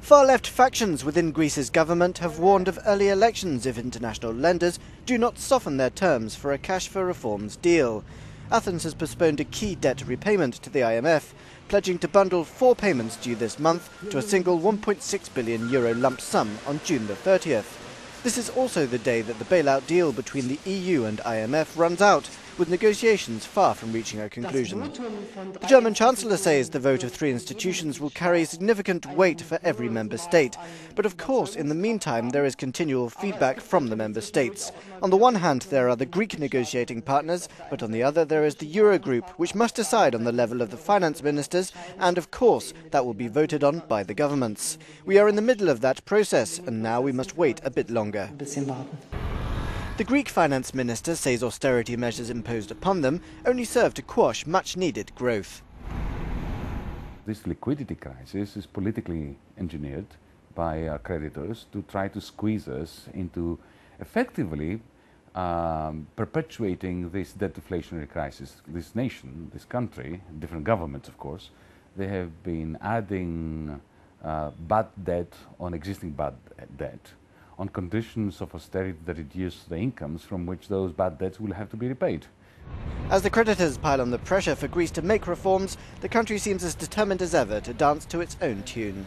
Far-left factions within Greece's government have warned of early elections if international lenders do not soften their terms for a cash-for-reforms deal. Athens has postponed a key debt repayment to the IMF, pledging to bundle 4 payments due this month to a single €1.6 billion lump sum on June the 30th. This is also the day that the bailout deal between the EU and IMF runs out, with negotiations far from reaching a conclusion. The German Chancellor says the vote of 3 institutions will carry significant weight for every member state. But of course, in the meantime, there is continual feedback from the member states. On the one hand, there are the Greek negotiating partners, but on the other, there is the Eurogroup, which must decide on the level of the finance ministers, and of course, that will be voted on by the governments. We are in the middle of that process, and now we must wait a bit longer. The Greek finance minister says austerity measures imposed upon them only serve to quash much-needed growth. This liquidity crisis is politically engineered by our creditors to try to squeeze us into effectively perpetuating this debt deflationary crisis. This nation, this country, different governments of course, they have been adding bad debt on existing bad debt, on conditions of austerity that reduce the incomes from which those bad debts will have to be repaid. As the creditors pile on the pressure for Greece to make reforms, the country seems as determined as ever to dance to its own tune.